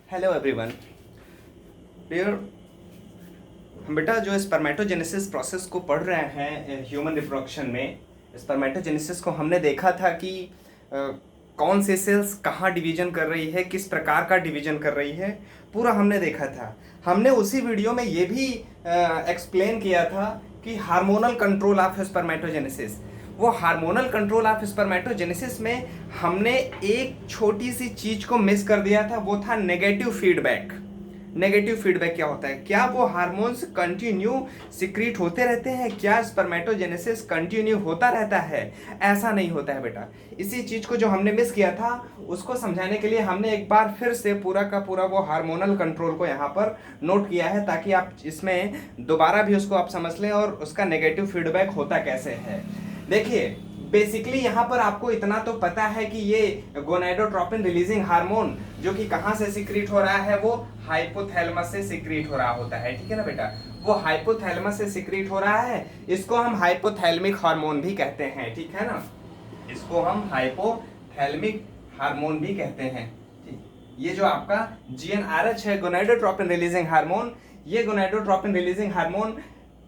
Hello everyone dear. हम बेटा जो स्पर्मेटोजेनेसिस प्रोसेस को पढ़ रहे हैं ह्यूमन रिप्रोडक्शन में, स्पर्मेटोजेनेसिस को हमने देखा था कि कौन से सेल्स कहाँ डिवीजन कर रही है, किस प्रकार का डिवीजन कर रही है, पूरा हमने देखा था। हमने उसी वीडियो में ये भी एक्सप्लेन किया था कि हार्मोनल कंट्रोल ऑफ स्पर्मेटोजेनेसिस, वो हार्मोनल कंट्रोल ऑफ स्पर्मेटोजेनेसिस में हमने एक छोटी सी चीज को मिस कर दिया था, वो था नेगेटिव फीडबैक। नेगेटिव फीडबैक क्या होता है? क्या वो हार्मोन्स कंटिन्यू सिक्रीट होते रहते हैं? क्या स्पर्मेटोजेनेसिस कंटिन्यू होता रहता है? ऐसा नहीं होता है बेटा। इसी चीज को जो हमने मिस किया था उसको समझाने के लिए हमने एक बार फिर से पूरा का पूरा वो हार्मोनल कंट्रोल को यहाँ पर नोट किया है, ताकि आप इसमें दोबारा भी उसको आप समझ लें और उसका नेगेटिव फीडबैक होता कैसे है। देखिए, बेसिकली यहाँ पर आपको इतना तो पता है कि ये गोनाडोट्रोपिन रिलीजिंग हार्मोन जो कि कहाँ से सिक्रीट हो रहा है, वो हाइपोथैलेमस से सिक्रीट हो रहा होता है। ठीक है ना बेटा, वो हाइपोथैलेमस से सिक्रीट हो रहा है। इसको हम हाइपोथैलेमिक हार्मोन भी कहते हैं। ठीक है ना, इसको हम हाइपोथैलेमिक हार्मोन भी कहते हैं। ये जो आपका GnRH है, गोनाडोट्रोपिन रिलीजिंग हार्मोन, ये गोनाडोट्रोपिन रिलीजिंग हार्मोन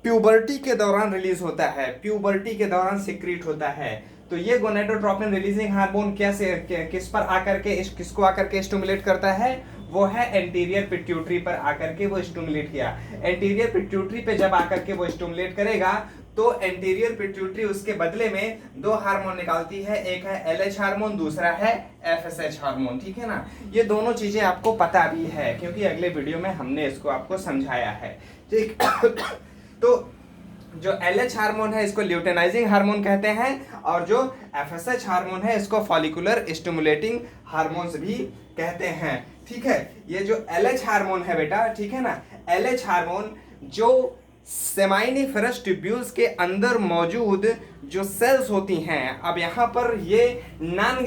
प्यूबर्टी के दौरान रिलीज होता है, प्यूबर्टी के दौरान सिक्रीट होता है। तो ये गोनाडोट्रोपिन रिलीजिंग हार्मोन किस पर आकर के किसको आकर के स्टिमुलेट करता है? वो है एंटीरियर पिट्यूटरी पर आकर के वो स्टिमुलेट किया। एंटीरियर पिट्यूटरी पे जब आकर के वो स्टिमुलेट करेगा तो एंटीरियर पिट्यूटरी उसके बदले में दो हार्मोन निकालती है, एक है LH हार्मोन, दूसरा है FSH हार्मोन। ठीक है ना, ये दोनों चीजें आपको पता भी है क्योंकि अगले वीडियो में हमने इसको आपको समझाया है। ठीक तो जो LH हार्मोन है इसको ल्यूटेनाइजिंग हार्मोन कहते हैं, और जो FSH हार्मोन है इसको फॉलिकुलर स्टिमुलेटिंग हार्मोन्स भी कहते हैं। ठीक है, ये जो LH हार्मोन है बेटा, ठीक है ना, LH हार्मोन जो सेमाइनिफेरस ट्यूब्यूल्स के अंदर मौजूद जो सेल्स होती हैं, अब यहाँ पर ये नॉन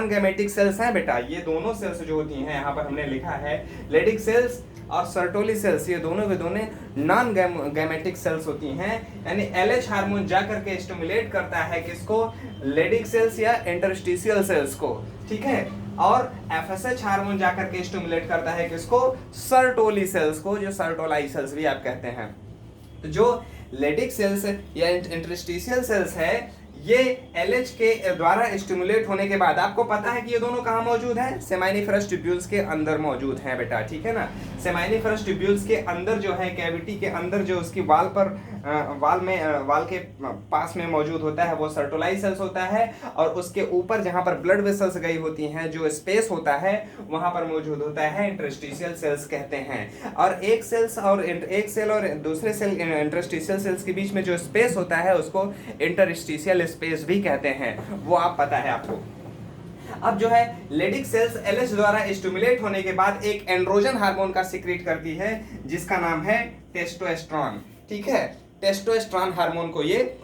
गैमेटिक सेल्स हैं बेटा। ये दोनों सेल्स जो होती हैं, यहाँ पर हमने लिखा है लेडिक सेल्स और सर्टोली सेल्स, ये दोनों के दोनों नॉन गैमेटिक सेल्स होती हैं। यानी LH हार्मोन जाकर के स्टिमुलेट करता है किसको? लेडिक सेल्स या इंटरस्टिशियल सेल्स को। ठीक है, और FSH हार्मोन जाकर के स्टिमुलेट करता है किसको? सर्टोली सेल्स को, जो सर्टोलाई सेल्स भी आप कहते हैं। तो जो लेडिक सेल्स या इंटरस्टिशियल सेल्स है, ये LH के द्वारा स्टिमुलेट होने के बाद आपको पता है कि ये दोनों कहाँ मौजूद हैं? सेमाइनिफेरस ट्यूब्यूल्स के अंदर मौजूद हैं बेटा। ठीक है ना, सेमाइनिफेरस ट्यूब्यूल्स के अंदर जो है, कैविटी के अंदर जो उसकी वाल पर वाल के पास में मौजूद होता है वो सर्टोलाई सेल्स होता है, और उसके ऊपर जहाँ पर ब्लड वेसल्स गई होती हैं, जो स्पेस होता है वहाँ पर मौजूद होता है इंटरस्टिशियल सेल्स कहते हैं। और एक सेल और दूसरे सेल इंटरस्टिशियल सेल्स के बीच में जो स्पेस होता है उसको इंटरस्टिशियल स्पेस भी कहते हैं, वो आप पता है आपको। अब जो है लेडिक सेल्स LH द्वारा स्टिमुलेट होने के बाद एक एंड्रोजन हार्मोन का सिक्रीट करती है जिसका नाम है टेस्टोस्टेरोन। ठीक है, टेस्टोस्टेरोन हार्मोन को ये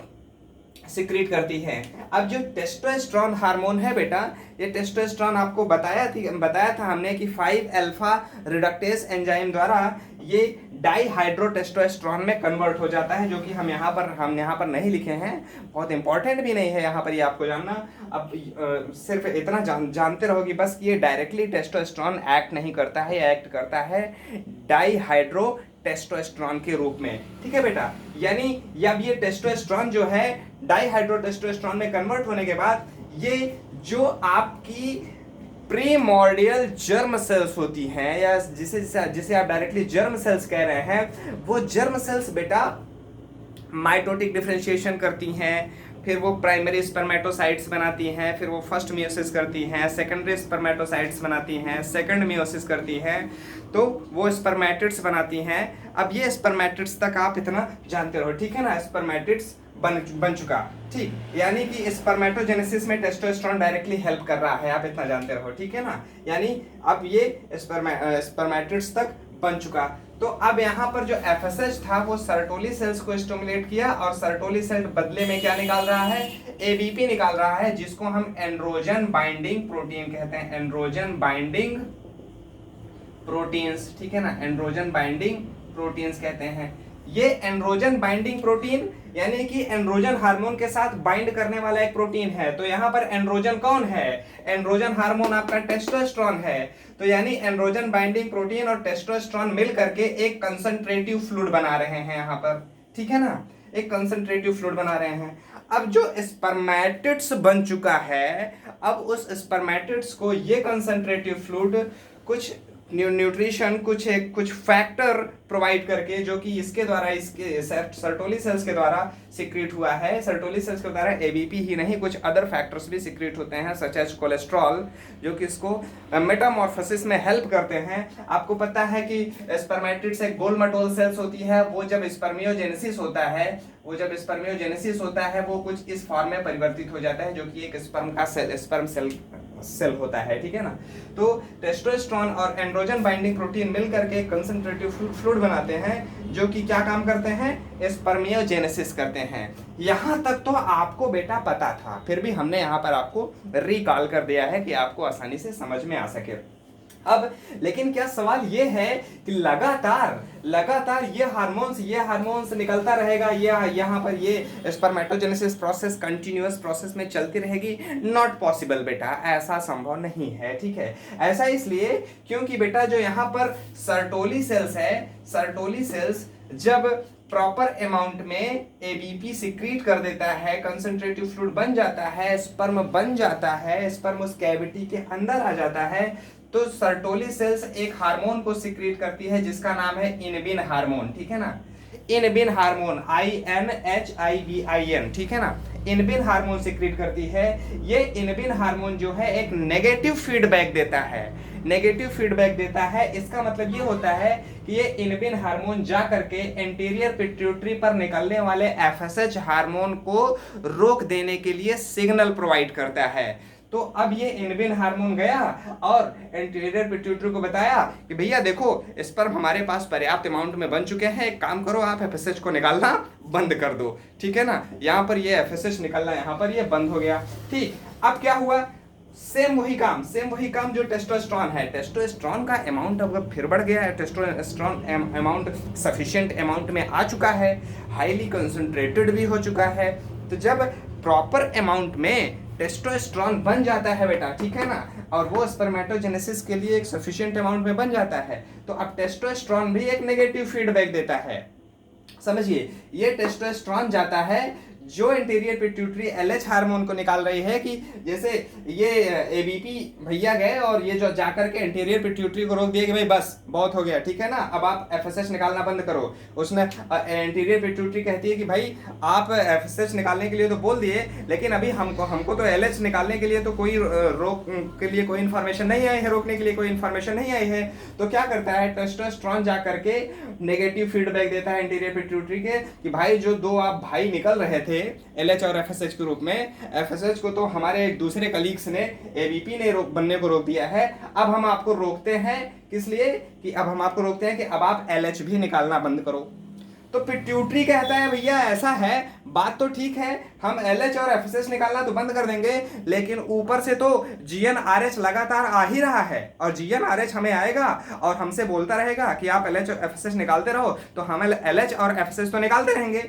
सिक्रीट करती है। अब जो टेस्टोस्टेरोन हार्मोन है बेटा, ये टेस्टोस्टेरोन आपको बताया था हमने कि 5 अल्फा रिडक्टेस एंजाइम द्वारा ये डाईहाइड्रोटेस्टोस्टेरोन में कन्वर्ट हो जाता है, जो कि हम यहाँ पर नहीं लिखे हैं, बहुत इंपॉर्टेंट भी नहीं है यहाँ पर ये आपको जानना। अब सिर्फ इतना जानते रहोगे बस कि ये डायरेक्टली टेस्टोस्टेरोन एक्ट नहीं करता है, एक्ट करता है डाईहाइड्रोटेस्टोस्टेरोन के रूप में। ठीक है बेटा, यानी अब ये टेस्टोस्टेरोन जो है डाईहाइड्रोटेस्टोस्टेरोन में कन्वर्ट होने के बाद ये जो आपकी प्रीमॉर्डियल जर्म सेल्स होती हैं, या जिसे आप डायरेक्टली जर्म सेल्स कह रहे हैं, वो जर्म सेल्स बेटा माइटोटिक डिफरेंशिएशन करती हैं, फिर वो प्राइमरी स्पर्मेटोसाइट्स बनाती हैं, फिर वो फर्स्ट मियोसिस करती हैं, सेकेंडरी स्पर्मेटोसाइट्स बनाती हैं, सेकंड मियोसिस करती हैं, तो वो स्पर्मेटिड्स बनाती हैं। अब ये स्पर्मेटिड्स तक आप इतना जानते रहो। ठीक है ना, स्पर्मेटिड्स बन चुका। ठीक, यानी कि स्पर्मेटोजेनेसिस में टेस्टोस्टेरोन डायरेक्टली हेल्प कर रहा है, आप इतना जानते रहो। ठीक है ना, यानी अब ये स्पर्मेटिड्स तक बन चुका। तो अब यहाँ पर जो FSH था वो सर्टोली सेल्स को स्टिमुलेट किया, और सर्टोली सेल बदले में क्या निकाल रहा है? ABP निकाल रहा है, जिसको हम एंड्रोजन बाइंडिंग प्रोटीन कहते हैं, एंड्रोजन बाइंडिंग प्रोटीन्स। ठीक है ना, एंड्रोजन बाइंडिंग प्रोटीन्स कहते हैं। ये एंड्रोजन बाइंडिंग प्रोटीन यानी कि एंड्रोजन हार्मोन के साथ बाइंड करने वाला एक प्रोटीन है। तो यहां पर एंड्रोजन कौन है? एंड्रोजन हार्मोन आपका टेस्टोस्टेरोन है। तो यानी एंड्रोजन बाइंडिंग प्रोटीन और टेस्टोस्टेरोन मिल करके एक कंसंट्रेटिव फ्लूइड बना रहे हैं यहां पर, ठीक है ना, एक कंसंट्रेटिव फ्लूइड बना रहे हैं। अब जो स्पर्मेटिड्स बन चुका है, अब उस स्पर्मेटिड्स को ये कंसंट्रेटिव फ्लूइड कुछ न्यूट्रिशन कुछ फैक्टर प्रोवाइड करके, जो कि इसके द्वारा, इसके सर्टोली सेल्स के द्वारा सिक्रीट हुआ है। सर्टोली सेल्स के द्वारा एबीपी ही नहीं, कुछ अदर फैक्टर्स भी सिक्रीट होते हैं सच एज कोलेस्ट्रॉल, जो कि इसको मेटामॉर्फोसिस में हेल्प करते हैं। आपको पता है कि स्पर्मेटिड्स एक गोल-मटोल सेल्स होती है। वो जब स्पर्मियोजेनेसिस होता है वो कुछ इस फॉर्म में परिवर्तित हो जाता है, जो कि एक स्पर्म सेल होता है, ठीक है ना। तो टेस्टोस्टेरोन और एंड्रोजन बाइंडिंग प्रोटीन मिलकर के कंसंट्रेटिव फ्लूइड बनाते हैं, जो कि क्या काम करते हैं? स्पर्मियोजेनेसिस करते हैं। यहां तक तो आपको बेटा पता था, फिर भी हमने यहां पर आपको रिकॉल कर दिया है कि आपको आसानी से समझ में आ सके। अब लेकिन क्या सवाल ये है कि लगातार ये हार्मोन्स निकलता रहेगा, यहाँ पर ये स्पर्मेटोजेनेसिस प्रोसेस कंटिन्यूअस प्रोसेस में चलती रहेगी? नॉट पॉसिबल बेटा, ऐसा संभव नहीं है, ठीक है। ऐसा इसलिए क्योंकि बेटा जो यहाँ पर सर्टोली सेल्स है, सर्टोली सेल्स जब प्रॉपर अमाउंट में एबीपी सिक्रीट कर देता है, कंसंट्रेटिव फ्लूइड बन जाता है, स्पर्म बन जाता है, स्पर्म उस कैविटी के अंदर आ जाता है, तो सर्टोली सेल्स एक हार्मोन को सिक्रीट करती है जिसका नाम है इनबिन हार्मोन, ठीक है ना। इनबिन हार्मोन, INHIBIN, ठीक है ना। इनबिन हार्मोन सिक्रीट करती है। ये इनबिन हार्मोन जो है एक नेगेटिव फीडबैक देता है, नेगेटिव फीडबैक देता है। इसका मतलब ये होता है कि ये इनबिन हार्मोन जा करके एंटीरियर पिट्यूटरी पर निकलने वाले FSH हार्मोन को रोक देने के लिए सिग्नल प्रोवाइड करता है। तो अब ये इनबिन हार्मोन गया और एंटीरियर पिट्यूटरी को बताया कि भैया देखो स्पर्म हमारे पास पर्याप्त अमाउंट में बन चुके हैं, एक काम करो आप FSH को निकालना बंद कर दो, ठीक है ना। यहाँ पर ये FSH निकलना, यहाँ पर ये बंद हो गया, ठीक। अब क्या हुआ? सेम वही काम जो टेस्टोस्टेरोन है, टेस्टोस्टेरोन का अमाउंट अब फिर बढ़ गया है। टेस्टोस्टेरोन अमाउंट सफिशिएंट अमाउंट में आ चुका है, हाईली कंसंट्रेटेड भी हो चुका है। तो जब प्रॉपर अमाउंट में टेस्टोस्टेरोन बन जाता है बेटा, ठीक है ना, और वो स्पर्मेटोजेनेसिस के लिए एक सफिशिएंट अमाउंट में बन जाता है, तो अब टेस्टोस्टेरोन भी एक नेगेटिव फीडबैक देता है। समझिए, ये टेस्टोस्टेरोन जाता है जो एंटीरियर पिट्यूटरी LH हार्मोन को निकाल रही है कि जैसे ये एबीपी भैया गए और ये जो जाकर के एंटीरियर पिट्यूटरी को रोक दिया कि भाई बस बहुत हो गया, ठीक है ना, अब आप FSH निकालना बंद करो। उसने एंटीरियर पिट्यूटरी कहती है कि भाई आप FSH निकालने के लिए तो बोल दिए, लेकिन अभी हमको तो LH निकालने के लिए तो कोई रोक के लिए कोई इन्फॉर्मेशन नहीं आई है, रोकने के लिए कोई इन्फॉर्मेशन नहीं आई है। तो क्या करता है टेस्टोस्टेरोन जा करके नेगेटिव फीडबैक देता है एंटीरियर पिट्यूटरी के कि भाई जो दो आप भाई निकल रहे थे LH और FSH के रूप में, FSH को तो हमारे एक दूसरे कलीग्स ने एबीपी ने बनने को रोक दिया है, अब हम आपको रोकते हैं। किस लिए? कि अब हम आपको रोकते हैं कि अब आप LH भी निकालना बंद करो। तो पिट्यूटरी कहता है भैया ऐसा है, बात तो ठीक है, हम LH और FSH निकालना तो बंद कर देंगे, लेकिन ऊपर से तो GnRH लगातार आ ही रहा है, और GnRH हमें आएगा और हमसे बोलता रहेगा कि आप LH और FSH निकालते रहो, तो हम LH और FSH तो निकालते रहेंगे।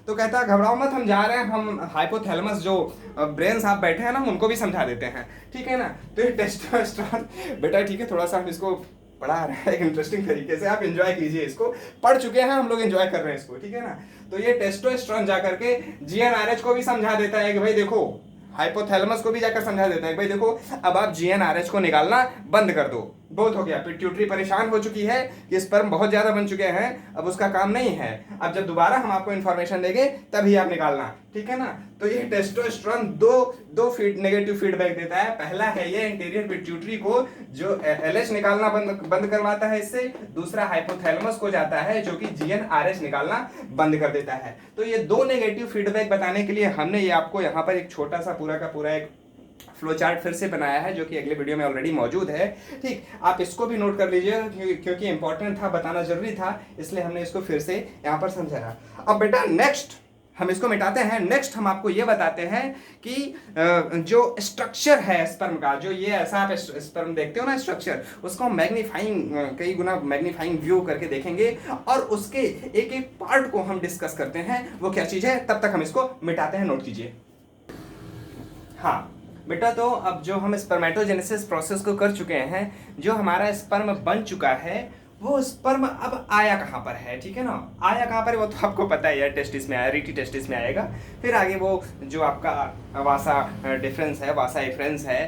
तो कहता है घबराओ मत, हम जा रहे हैं, हम हाइपोथैलेमस जो ब्रेन साहब बैठे हैं ना, उनको भी समझा देते हैं, ठीक है ना। तो ये टेस्टोस्टेरोन बेटा, ठीक है, थोड़ा सा हम इसको पढ़ा रहे हैं एक इंटरेस्टिंग तरीके से, आप एंजॉय कीजिए इसको, पढ़ चुके हैं हम लोग, एंजॉय कर रहे हैं इसको, ठीक है ना। तो ये टेस्टोस्टेरोन जाकर के GnRH को भी समझा देता है कि भाई देखो, हाइपोथैलेमस को भी जाकर समझा देता है भाई देखो, अब आप GnRH को निकालना बंद कर दो, बहुत हो गया, पिट्यूटरी परेशान हो चुकी है कि स्पर्म बहुत ज्यादा बन चुके हैं, अब उसका काम नहीं है, अब जब दोबारा हम आपको इन्फॉर्मेशन देंगे तभी आप निकालना, ठीक है ना। तो ये टेस्टोस्टेरोन दो नेगेटिव फीडबैक देता है। पहला है ये एंटीरियर पिट्यूटरी को जो LH निकालना बंद करवाता है इससे, दूसरा हाइपोथैलेमस को जाता है जो कि GnRH निकालना बंद कर देता है। तो ये दो नेगेटिव फीडबैक बताने के लिए हमने ये आपको यहाँ पर एक छोटा सा पूरा का पूरा एक फ्लो चार्ट फिर से बनाया है, जो कि अगले वीडियो में ऑलरेडी मौजूद है, ठीक। आप इसको भी नोट कर लीजिए क्योंकि इंपॉर्टेंट था, बताना जरूरी था, इसलिए हमने इसको फिर से यहाँ पर समझाया। अब बेटा नेक्स्ट हम इसको मिटाते हैं। नेक्स्ट हम आपको ये बताते हैं कि जो स्ट्रक्चर है स्पर्म का, जो ये ऐसा आप स्पर्म देखते हो ना स्ट्रक्चर, उसको हम मैग्नीफाइंग कई गुना मैग्नीफाइंग व्यू करके देखेंगे और उसके एक एक पार्ट को हम डिस्कस करते हैं वो क्या चीज है। तब तक हम इसको मिटाते हैं, नोट कीजिए। हाँ बेटा, तो अब जो हम स्पर्मेटोजेनेसिस प्रोसेस को कर चुके हैं, जो हमारा स्पर्म बन चुका है, वो स्पर्म अब आया कहाँ पर है, ठीक है ना। आया कहाँ पर है वो तो आपको पता ही है, टेस्टिस में आया, रीटी टेस्टिस में आएगा। फिर आगे वो जो आपका वासा डिफरेंस है, वासा एफरेंस है,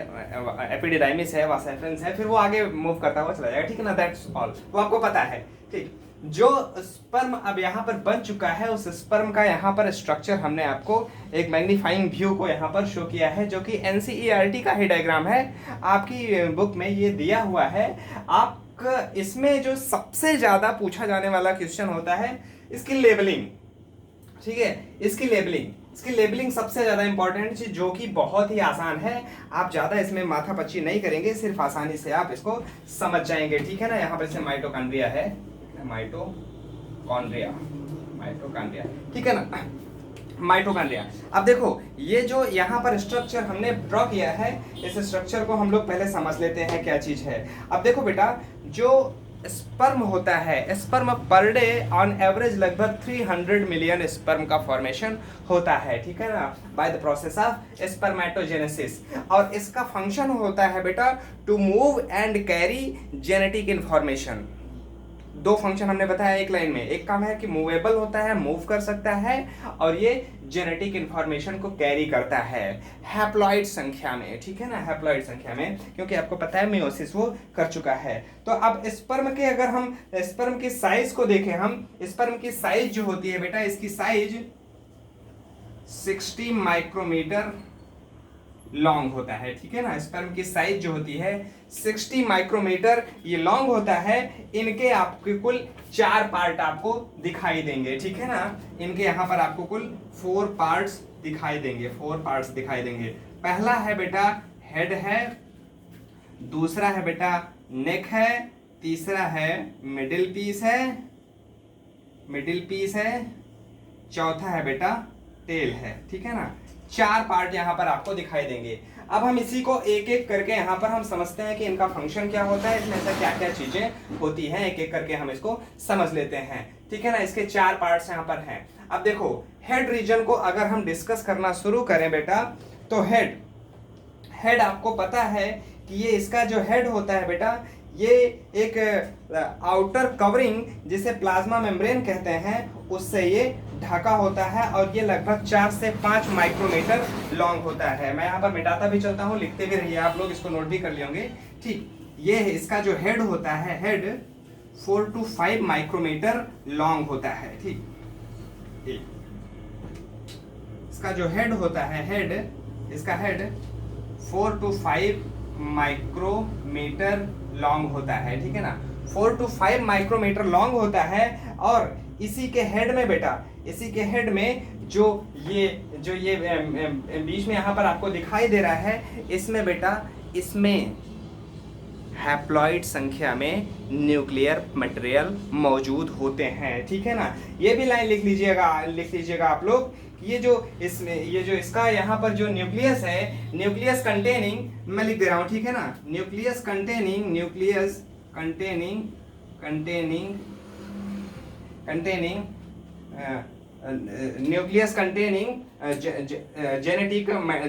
एपिडिडाइमिस है, वासा एफरेंस है, फिर वो आगे मूव करता हुआ चला जाएगा, ठीक है ना। दैट्स ऑल, वो आपको पता है, ठीक। जो स्पर्म अब यहाँ पर बन चुका है, उस स्पर्म का यहाँ पर स्ट्रक्चर हमने आपको एक मैग्नीफाइंग व्यू को यहाँ पर शो किया है, जो कि एनसीईआरटी का ही डायग्राम है, आपकी बुक में ये दिया हुआ है। आप इसमें जो सबसे ज्यादा पूछा जाने वाला क्वेश्चन होता है इसकी लेबलिंग, ठीक है। इसकी लेबलिंग सबसे ज्यादा इंपॉर्टेंट चीज, जो कि बहुत ही आसान है। आप ज्यादा इसमें माथापच्ची नहीं करेंगे, सिर्फ आसानी से आप इसको समझ जाएंगे, ठीक है ना। यहाँ पर से माइटोकॉन्ड्रिया है, माइटोकॉन्ड्रिया, ठीक है ना, माइटोकॉन्ड्रिया। अब देखो ये जो यहाँ पर स्ट्रक्चर हमने ड्रॉ किया है, इस स्ट्रक्चर को हम लोग पहले समझ लेते हैं क्या चीज है। अब देखो बेटा, जो स्पर्म होता है, sperm per day on average लगभग 300 मिलियन स्पर्म का फॉर्मेशन होता है, ठीक है ना, by the process of spermatogenesis. और इसका फंक्शन होता है बेटा to move and carry genetic information. दो फंक्शन हमने बताया एक लाइन में, एक काम है कि मूवेबल होता है, मूव कर सकता है, और ये जेनेटिक इंफॉर्मेशन को कैरी करता है हैप्लॉइड संख्या में, ठीक है ना, हैप्लॉइड संख्या में, क्योंकि आपको पता है मेयोसिस वो कर चुका है। तो अब स्पर्म के, अगर हम स्पर्म की साइज को देखें, हम स्पर्म की साइज जो होती है बेटा, इसकी साइज 60 माइक्रोमीटर लॉन्ग होता है, ठीक है ना। स्पर्म की साइज जो होती है 60 माइक्रोमीटर ये लॉन्ग होता है। इनके आपके कुल 4 पार्ट आपको दिखाई देंगे, ठीक है ना। इनके यहाँ पर आपको कुल 4 पार्ट्स दिखाई देंगे, 4 पार्ट्स दिखाई देंगे। पहला है बेटा हेड है, दूसरा है बेटा नेक है, तीसरा है मिडिल पीस है, चौथा है बेटा टेल है, ठीक है ना। 4 पार्ट यहाँ पर आपको दिखाई देंगे। अब हम इसी को एक एक करके यहाँ पर हम समझते हैं कि इनका फंक्शन क्या होता है, इसमें ऐसा क्या क्या चीजें होती हैं, एक एक करके हम इसको समझ लेते हैं, ठीक है ना। इसके 4 पार्ट्स यहाँ पर हैं। अब देखो हेड रीजन को अगर हम डिस्कस करना शुरू करें बेटा, तो हेड आपको पता है कि ये इसका जो हेड होता है बेटा, ये एक आउटर कवरिंग जिसे प्लाज्मा मेम्ब्रेन कहते हैं, उससे ये ढका होता है, और ये लगभग 4 से 5 माइक्रोमीटर लॉन्ग होता है। मैं यहाँ पर मिटाता भी चलता हूँ, लिखते भी रहिए आप लोग, इसको नोट भी कर लेंगे, ठीक। ये इसका जो हेड होता है, हेड 4 to 5 माइक्रोमीटर लॉन्ग होता है, ठीक। इसका जो हेड होता है, इसका हेड 4 to 5 माइक्रोमीटर लॉन्ग होता है, ठीक है ना। 4 to 5 माइक्रोमीटर लॉन्ग होता है। और इसी के हेड में बेटा, इसी के हेड में जो ये बीच में यहाँ पर आपको दिखाई दे रहा है, इसमें बेटा, इसमें हैप्लॉइड संख्या में न्यूक्लियर मटेरियल मौजूद होते हैं, ठीक है ना। ये भी लाइन लिख लीजिएगा आप लोग, ये जो इसका यहाँ पर जो न्यूक्लियस है, न्यूक्लियस कंटेनिंग, मैं लिख दे रहा हूँ, ठीक है ना, न्यूक्लियस कंटेनिंग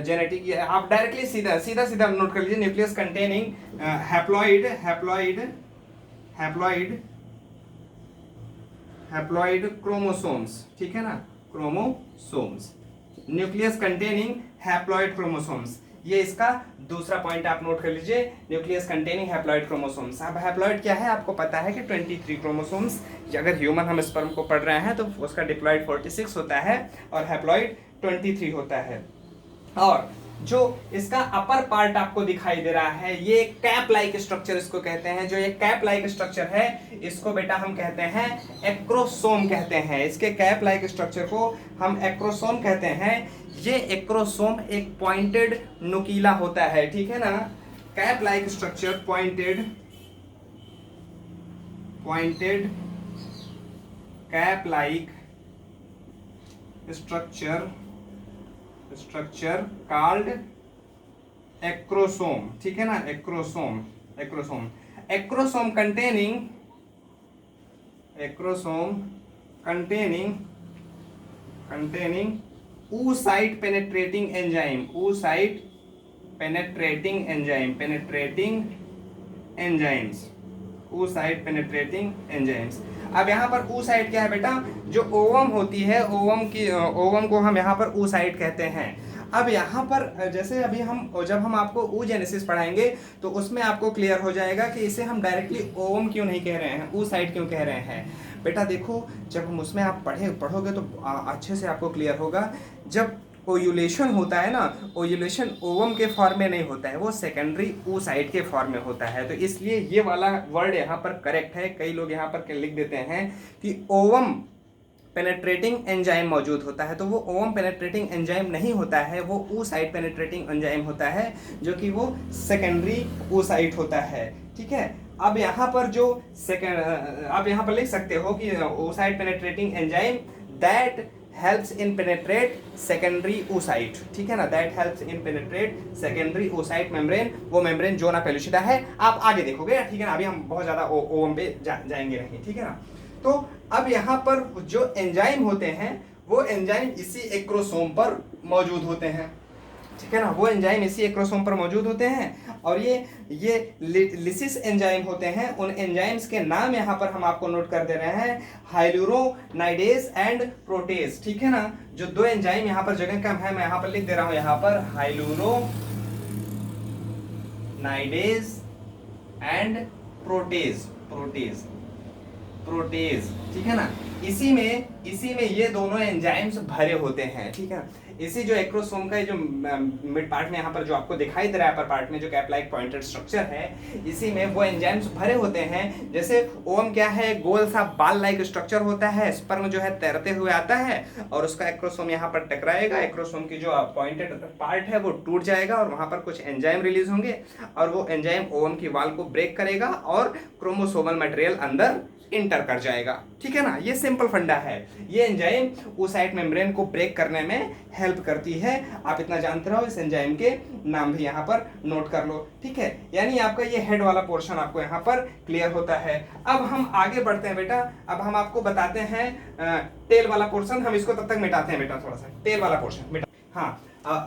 जेनेटिक, आप डायरेक्टली सीधा नोट कर लीजिए, न्यूक्लियस कंटेनिंग हैप्लॉइड क्रोमोसोम्स, ठीक है ना, chromosomes, nucleus containing haploid chromosomes. ये इसका दूसरा पॉइंट आप नोट कर लीजिए, न्यूक्लियस कंटेनिंग हैप्लॉइड क्रोमोसोम्स। अब हैप्लॉइड क्या है, आपको पता है कि 23 क्रोमोसोम्स, अगर ह्यूमन हम स्पर्म को पढ़ रहे हैं तो उसका डिप्लॉइड 46 होता है और हैप्लॉइड 23 होता है। और जो इसका अपर पार्ट आपको दिखाई दे रहा है, ये कैप लाइक स्ट्रक्चर इसको कहते हैं। जो ये कैप लाइक स्ट्रक्चर है, इसको बेटा हम कहते हैं एक्रोसोम कहते हैं। इसके कैप लाइक स्ट्रक्चर को हम एक्रोसोम कहते हैं। ये एक्रोसोम एक पॉइंटेड नुकीला होता है, ठीक है ना। Cap like structure pointed cap like structure called acrosome, ठीक है ना, acrosome. Acrosome containing oocyte penetrating enzymes। अब यहाँ पर oocyte क्या है बेटा, जो ओवम होती है, ओवम को हम यहाँ पर oocyte कहते हैं। अब यहाँ पर जैसे अभी जब हम आपको oogenesis पढ़ाएंगे तो उसमें आपको क्लियर हो जाएगा कि इसे हम डायरेक्टली ओवम क्यों नहीं कह रहे हैं, oocyte क्यों कह रहे हैं। बेटा देखो, जब हम उसमें आप पढ़ोगे तो अच्छे से आपको क्लियर होगा। जब ओयुलेशन होता है ना, ओयुलेशन ओवम के फॉर्म में नहीं होता है, वो सेकेंडरी oocyte के फॉर्म में होता है। तो इसलिए ये वाला वर्ड यहाँ पर करेक्ट है। कई लोग यहाँ पर लिख देते हैं कि ओवम पेनेट्रेटिंग एंजाइम मौजूद होता है, तो वो ओवम पेनेट्रेटिंग एंजाइम नहीं होता है, वो oocyte पेनेट्रेटिंग एंजाइम होता है, जो कि वो सेकेंडरी oocyte होता है, ठीक है। अब यहाँ पर जो आप यहाँ पर लिख सकते हो कि oocyte penetrating enzyme that helps in penetrate secondary oocyte, ठीक है ना, that helps in penetrate secondary oocyte membrane। वो मेम्ब्रेन जो ना पेलुसिटा है, आप आगे देखोगे, ठीक है ना, अभी हम बहुत ज्यादा ओवम पे जाएंगे नहीं, ठीक है ना। तो अब यहाँ पर जो एंजाइम होते हैं, वो एंजाइम इसी एक्रोसोम पर मौजूद होते हैं, ठीक है ना, वो एंजाइम इसी एक्रोसोम पर मौजूद होते हैं। और ये लिसिस एंजाइम होते हैं। उन एंजाइम्स के नाम यहाँ पर हम आपको नोट कर दे रहे हैं, हाइलुरोनाइडेज एंड प्रोटेज, ठीक है ना। जो दो एंजाइम यहाँ पर जगह कम है, मैं यहाँ पर लिख दे रहा हूँ, यहाँ पर हाइलुरोनाइडेज एंड प्रोटेज, ठीक है ना। इसी में ये दोनों एंजाइम्स भरे होते हैं, ठीक है। इसी जो एक्रोसोम का जो मिड पार्ट में यहाँ पर जो आपको दिखाई दे रहा है, अपर पार्ट में जो कैप लाइक पॉइंटेड स्ट्रक्चर है, इसी में वो एंजाइम्स भरे होते हैं। जैसे ओवम क्या है, गोल सा बाल लाइक स्ट्रक्चर होता है, स्पर्म जो है तैरते हुए आता है और उसका एक्रोसोम यहाँ पर टकराएगा, एक्रोसोम की जो पॉइंटेड पार्ट है वो टूट जाएगा और वहां पर कुछ एंजाइम रिलीज होंगे और वो एंजाइम ओवम की वॉल को ब्रेक करेगा और क्रोमोसोमल मटेरियल अंदर इंटर कर जाएगा, ठीक है ना। ये सिंपल फंडा है। ये एंजाइम oocyte मेम्ब्रेन को ब्रेक करने में हेल्प करती है। आप इतना जानते रहो, इस एंजाइम के नाम भी यहाँ पर नोट कर लो, ठीक है। यानी आपका ये हेड वाला पोर्शन आपको यहाँ पर क्लियर होता है। अब हम आगे बढ़ते हैं बेटा, अब हम आपको बताते हैं टेल वाला पोर्शन। हम इसको तब तक मिटाते हैं बेटा, थोड़ा सा टेल वाला पोर्शन। हाँ,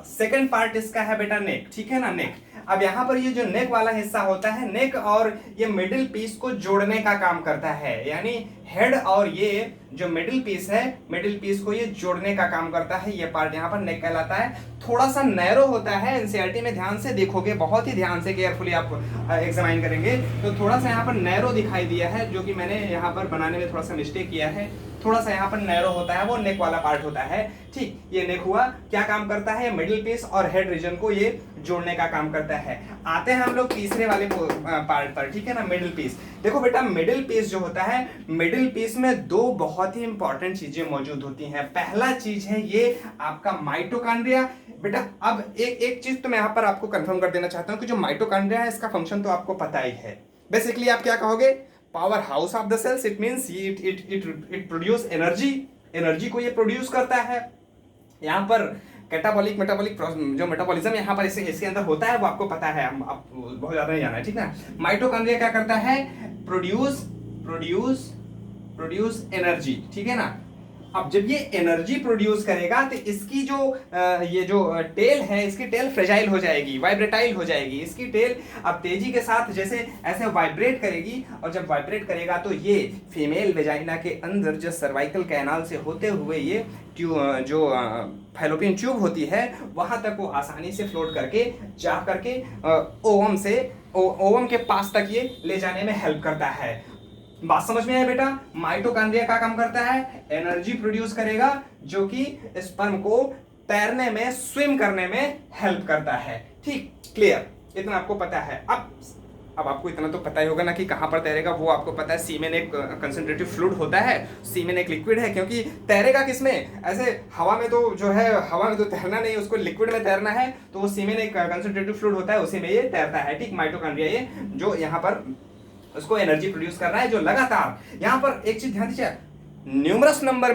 सेकंड पार्ट इसका है बेटा नेक, ठीक है ना, नेक। अब यहाँ पर ये जो नेक वाला हिस्सा होता है, नेक और ये मिडिल पीस को जोड़ने का काम करता है। यानी हेड और ये जो मिडिल पीस है, मिडिल पीस को ये जोड़ने का काम करता है। ये पार्ट यहाँ पर नेक कहलाता है। थोड़ा सा नैरो होता है, एनसीईआरटी में ध्यान से देखोगे, बहुत ही ध्यान से केयरफुली आप एग्जामिन करेंगे तो थोड़ा सा यहाँ पर नैरो दिखाई दिया है, जो कि मैंने यहाँ पर बनाने में थोड़ा सा मिस्टेक किया है। थोड़ा सा यहाँ पर नैरो होता है, वो नेक वाला पार्ट होता है, ठीक। ये नेक हुआ, क्या काम करता है, मिडिल पीस और हेड रीजन को ये जोड़ने का काम करता है। आते हैं हम लोग तीसरे वाले पार्ट पर, ठीक है ना, मिडिल पीस। देखो बेटा, मिडिल पीस जो होता है, मिडिल पीस में दो बहुत ही इंपॉर्टेंट चीजें मौजूद होती हैं। पहला चीज है ये आपका माइटोकॉन्ड्रिया। बेटा अब एक चीज तो मैं यहाँ पर आपको कंफर्म कर देना चाहता हूँ कि जो माइटोकॉन्ड्रिया है, इसका फंक्शन तो आपको पता ही है। बेसिकली आप क्या कहोगे, power house of the cells. It means it produce energy को ये प्रोड्यूस करता है। यहाँ पर कैटाबॉलिक मेटाबॉलिक जो मेटाबॉलिज्म यहाँ पर इसके अंदर होता है, वो आपको पता है, हम आप बहुत ज्यादा नहीं जाना है, ठीक ना। माइटोकॉन्ड्रिया क्या करता है, प्रोड्यूस एनर्जी, ठीक है ना। अब जब ये एनर्जी प्रोड्यूस करेगा तो इसकी जो ये जो टेल है, इसकी टेल फ्रेजाइल हो जाएगी, वाइब्रेटाइल हो जाएगी। इसकी टेल अब तेजी के साथ जैसे ऐसे वाइब्रेट करेगी, और जब वाइब्रेट करेगा तो ये फीमेल वेजाइना के अंदर जो सर्वाइकल कैनाल से होते हुए ये जो फैलोपियन ट्यूब होती है, वहां तक वो आसानी से फ्लोट करके जा करके ओवम के पास तक ये ले जाने में हेल्प करता है। बात समझ में आया बेटा। माइटोकॉन्ड्रिया का काम करता है, एनर्जी प्रोड्यूस करेगा, जो कि स्पर्म को तैरने में, स्विम करने में हेल्प करता है, ठीक, क्लियर, इतना आपको पता है। अब आपको इतना तो पता ही होगा ना कि कहां पर तैरेगा, वो आपको पता है। सीमेन एक कंसंट्रेटिव फ्लूइड होता है, सीमेन एक लिक्विड है, क्योंकि तैरेगा किसमें, ऐसे हवा में तो जो है, हवा में तो तैरना नहीं, उसको लिक्विड में तैरना है, तो वो सीमेन एक कंसंट्रेटिव फ्लूइड होता है, उसी में ये तैरता है, ठीक। माइटोकॉन्ड्रिया ये जो यहाँ पर उसको एनर्जी प्रोड्यूस कर रहा है, जो लगातार। यहाँ पर एक चीज ध्यान दीजिए, न्यूमरस नंबर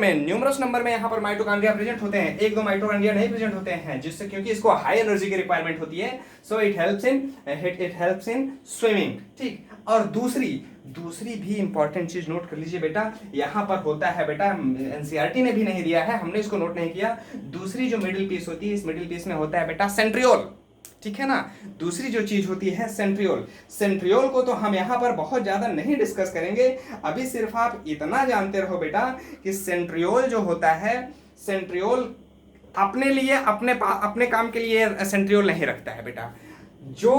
में यहाँ पर माइटोकॉन्ड्रिया प्रेजेंट होते हैं, एक दो माइटोकॉन्ड्रिया नहीं प्रेजेंट होते हैं, जिससे क्योंकि इसको हाई एनर्जी की रिक्वायरमेंट होती है, so it helps in swimming. ठीक, और दूसरी भी इंपॉर्टेंट चीज नोट कर लीजिए बेटा, यहाँ पर होता है बेटा, एनसीईआरटी ने भी नहीं दिया है, हमने इसको नोट नहीं किया। दूसरी जो मिडिल पीस होती है, इस मिडिल पीस में होता है बेटा सेंट्रियोल। ठीक है ना, दूसरी जो चीज होती है सेंट्रियोल को तो हम यहाँ पर बहुत ज्यादा नहीं डिस्कस करेंगे, अभी सिर्फ आप इतना जानते रहो बेटा कि सेंट्रियोल जो होता है, सेंट्रियोल अपने लिए अपने काम के लिए सेंट्रियोल नहीं रखता है बेटा। जो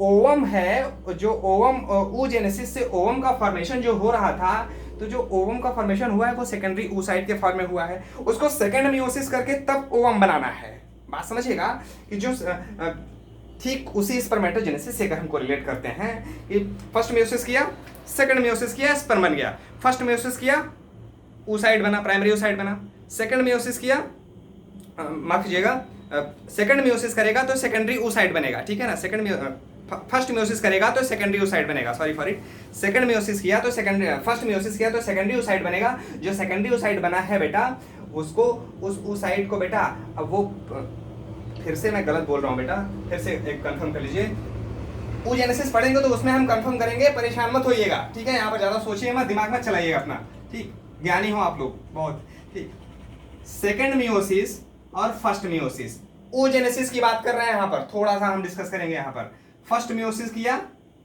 ओवम है, जो ओवम oogenesis से ओवम का फॉर्मेशन जो हो रहा था, तो जो ओवम का फॉर्मेशन हुआ है वो सेकेंडरी oocyte के फॉर्म में हुआ है, उसको सेकेंड मियोसिस करके तब ओवम बनाना है। बात समझिएगा कि जो ठीक उसी स्पर्मेटोजेनेसिस से अगर हम कोरिलेट करते हैं कि फर्स्ट मियोसिस किया, सेकंड मियोसिस किया, स्पर्म बन गया। फर्स्ट मियोसिस किया, oocyte बना, प्राइमरी oocyte बना। सेकंड मियोसिस किया, माफ कीजिएगा, सेकंड मियोसिस करेगा तो सेकेंडरी oocyte बनेगा। ठीक है ना, फर्स्ट मियोसिस करेगा तो सेकेंडरी oocyte बनेगा, sorry for it. Second meiosis किया तो फर्स्ट मियोसिस किया तो सेकेंडरी oocyte बनेगा। जो सेकेंडरी oocyte बना है बेटा, उसको उस oocyte को बेटा, अब वो फिर से मैं गलत बोल रहा हूँ बेटा, फिर से एक कंफर्म कर लीजिए। oogenesis पढ़ेंगे तो उसमें हम कंफर्म करेंगे, परेशान मत होइएगा। ठीक है, यहाँ पर ज्यादा सोचिए मत, दिमाग मत चलाइएगा अपना। ठीक, ज्ञानी हो आप लोग बहुत। ठीक, सेकेंड मियोसिस और फर्स्ट मियोसिस, oogenesis की बात कर रहे हैं यहाँ पर, थोड़ा सा हम डिस्कस करेंगे यहाँ पर। फर्स्ट मियोसिस किया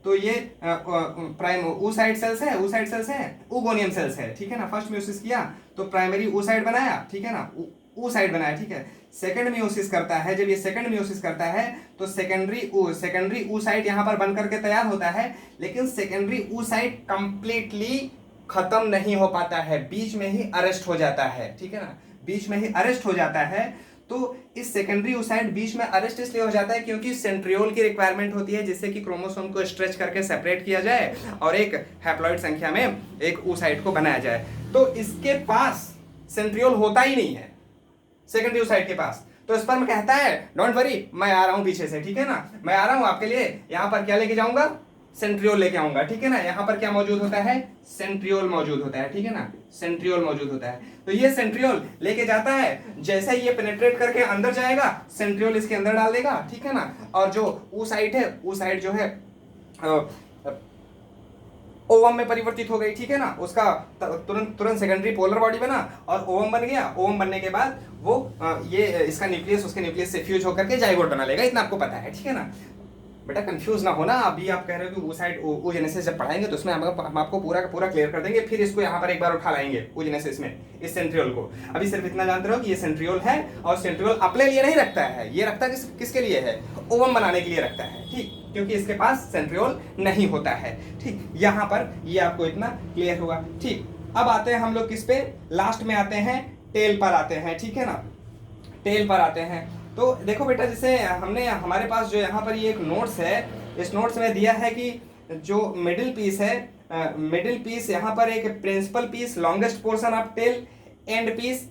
तो ये प्राइम oocyte सेल्स है, oogoनियम सेल्स है। ठीक है ना, फर्स्ट मियोसिस किया तो प्राइमरी oocyte बनाया। ठीक है ना, oocyte बनाया। ठीक है, सेकंड मियोसिस करता है, जब ये सेकंड मियोसिस करता है तो सेकेंडरी oocyte यहाँ पर बन करके तैयार होता है, लेकिन सेकेंडरी oocyte कंप्लीटली खत्म नहीं हो पाता है, बीच में ही अरेस्ट हो जाता है। ठीक है ना, बीच में ही अरेस्ट हो जाता है। तो इस सेकेंडरी oocyte बीच में अरेस्ट इसलिए हो जाता है क्योंकि सेंट्रियोल की रिक्वायरमेंट होती है, जिससे कि क्रोमोसोम को स्ट्रेच करके सेपरेट किया जाए और एक हैप्लॉइड संख्या में एक oocyte को बनाया जाए। तो इसके पास सेंट्रियोल होता ही नहीं है सेकेंडरी oocyte के पास। तो स्पर्म कहता है डोंट वरी, मैं आ रहा हूं पीछे से। ठीक है ना, मैं आ रहा हूं आपके लिए, यहां पर क्या लेके जाऊंगा, सेंट्रियोल लेके आऊंगा। ठीक है ना, यहां पर क्या मौजूद होता है, सेंट्रियोल मौजूद होता है। ठीक है ना, सेंट्रियोल मौजूद होता है। तो ये सेंट्रियोल लेके जाता है, जैसे ही ये पेनिट्रेट करके अंदर जाएगा, सेंट्रियोल इसके अंदर डाल देगा। ठीक है ना, और जो oocyte है, oocyte जो है ओवम में परिवर्तित हो गई। ठीक है ना, उसका तुरंत सेकेंडरी पोलर बॉडी बना और ओवम बन गया। ओवम बनने के बाद वो ये इसका न्यूक्लियस उसके न्यूक्लियस से फ्यूज होकर के जाइगोट बना लेगा, इतना आपको पता है। ठीक है ना बेटा, कंफ्यूज ना होना। अभी आप कह रहे हो कि oocyte oogenesis जब पढ़ाएंगे तो उसमें हम आपको पूरा का पूरा क्लियर कर देंगे, फिर इसको यहाँ पर एक बार उठा लाएंगे oogenesis में, इस सेंट्रियोल को। अभी सिर्फ इतना जानते रहो कि ये सेंट्रियोल है, और सेंट्रियोल अपने लिए नहीं रखता है, ये रखता किसके लिए है, ओवम बनाने के लिए रखता है। ठीक, क्योंकि इसके पास सेंट्रियोल नहीं होता है। ठीक, यहाँ पर ये आपको इतना क्लियर हुआ। ठीक, अब आते हैं हम लोग किस पे, लास्ट में आते हैं टेल पर आते हैं। ठीक है ना, टेल पर आते हैं। तो देखो बेटा, जैसे हमने हमारे पास जो यहाँ पर ये एक नोट्स है, इस नोट्स में दिया है कि जो मिडिल पीस है, मिडिल पीस यहाँ पर एक principal piece, longest portion of tail, end piece,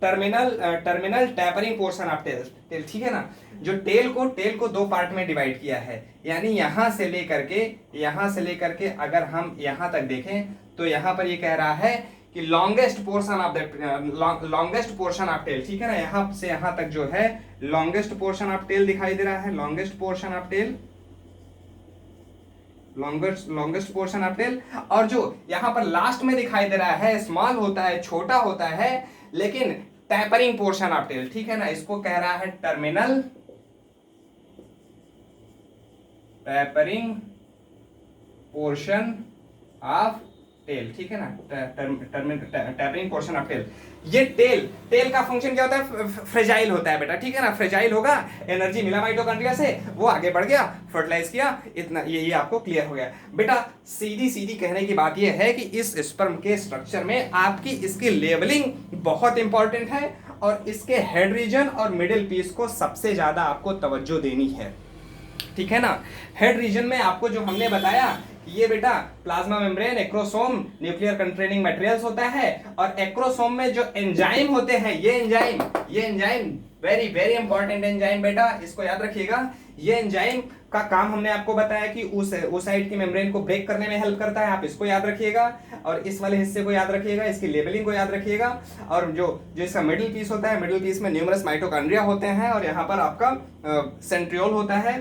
terminal tapering portion of tail. ठीक है ना, जो टेल को दो पार्ट में डिवाइड किया है, यानी यहाँ से लेकर के अगर हम यहाँ तक देखें तो यहाँ पर ये कह रहा है कि लॉन्गेस्ट पोर्शन ऑफ टेल। ठीक है ना, यहाँ से यहाँ तक जो है लॉन्गेस्ट पोर्शन ऑफ टेल दिखाई दे रहा है, लॉन्गेस्ट पोर्शन ऑफ टेल। और जो यहाँ पर लास्ट में दिखाई दे रहा है स्मॉल होता है, छोटा होता है, लेकिन टैपरिंग पोर्शन ऑफ टेल। ठीक है ना, इसको कह रहा है terminal tapering portion of tail. ठीक है ना, टैपरिंग पोर्शन ऑफ टेल। ये टेल का फंक्शन क्या होता है, फ्रेजाइल होता है बेटा। ठीक है ना, फ्रेजाइल होगा, एनर्जी मिला माइटोकॉन्ड्रिया से, वो आगे बढ़ गया, फर्टिलाइज किया, इतना ये आपको क्लियर हो गया बेटा। सीधी कहने की बात ये है कि इस स्पर्म के स्ट्रक्चर में आपकी इसकी लेवलिंग बहुत इंपॉर्टेंट है, और इसके हेड रीजन और मिडिल पीस को सबसे ज्यादा आपको तवज्जो देनी है। ठीक है ना, हेड रीजन में आपको जो हमने बताया, ये बेटा plasma membrane, acrosome, nuclear containing materials होता है, और एक्रोसोम में जो एंजाइम होते हैं, ये एंजाइम वेरी इंपॉर्टेंट एंजाइम बेटा, इसको याद रखिएगा। ये एंजाइम का काम हमने आपको बताया कि उस साइड की मेम्ब्रेन को ब्रेक करने में हेल्प करता है, आप इसको याद रखिएगा और इस वाले हिस्से को याद रखिएगा, इसकी लेबलिंग को याद रखिएगा। और जो जो इसका मिडिल पीस होता है, मिडिल पीस में न्यूमरस माइटोकॉन्ड्रिया होते हैं और यहाँ पर आपका सेंट्रियोल होता है।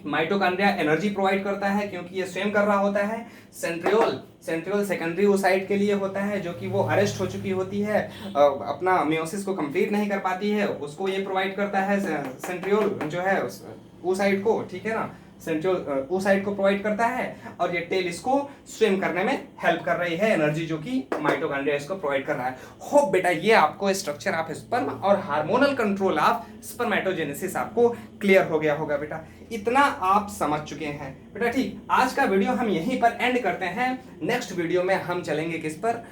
माइटोकॉन्ड्रिया एनर्जी प्रोवाइड करता है क्योंकि ये स्विम कर रहा होता है। सेंट्रियोल सेकेंडरी oocyte के लिए होता है जो कि वो अरेस्ट हो चुकी होती है, अपना मियोसिस को कंप्लीट नहीं कर पाती है, उसको ये प्रोवाइड करता है सेंट्रियोल जो है oocyte को, ठीक है ना, सेंट्रियोल oocyte को प्रोवाइड करता है और ये टेल इसको स्विम करने में हेल्प कर रही है, एनर्जी जो कि माइटोकॉन्ड्रिया इसको प्रोवाइड कर रहा है। होप बेटा ये आपको स्ट्रक्चर ऑफ स्पर्म और हार्मोनल कंट्रोल ऑफ स्पर्मेटोजेनेसिस आपको क्लियर हो गया होगा बेटा, इतना आप समझ चुके हैं बेटा। ठीक, आज का वीडियो हम यहीं पर एंड करते हैं। नेक्स्ट वीडियो में हम चलेंगे किस पर,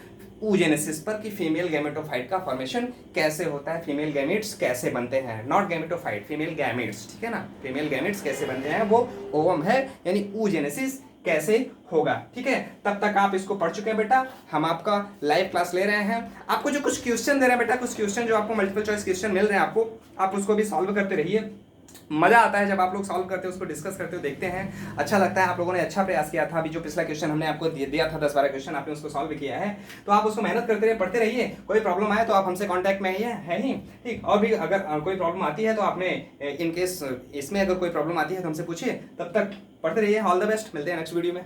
oogenesis पर, कि फीमेल गैमेटोफाइट का फॉर्मेशन कैसे होता है, फीमेल गैमेट्स कैसे बनते हैं, नॉट गैमेटोफाइट, फीमेल गैमेट्स, ठीक है ना, फीमेल गैमेट्स कैसे बनते हैं, वो ओवम है, यानी oogenesis कैसे होगा, ठीक है। तब तक आप इसको पढ़ चुके हैं बेटा, हम आपका लाइव क्लास ले रहे हैं, आपको जो कुछ क्वेश्चन दे रहे हैं बेटा, कुछ क्वेश्चन जो आपको मल्टीपल चॉइस क्वेश्चन मिल रहे हैं आपको, आप उसको भी सॉल्व करते रहिए। मजा आता है जब आप लोग सॉल्व करते हो, उसको डिस्कस करते हो, देखते हैं, अच्छा लगता है। आप लोगों ने अच्छा प्रयास किया था, अभी जो पिछला क्वेश्चन हमने आपको दिया था 10-12 क्वेश्चन, आपने उसको सॉल्व किया है, तो आप उसको मेहनत करते रहिए, पढ़ते रहिए। कोई प्रॉब्लम आए तो आप हमसे कांटेक्ट में है ही, ठीक। और भी अगर कोई प्रॉब्लम आती है तो आपने इन केस इसमें अगर कोई प्रॉब्लम आती है तो हमसे पूछिए। तब तक पढ़ते रहिए। ऑल द बेस्ट, मिलते हैं नेक्स्ट वीडियो में।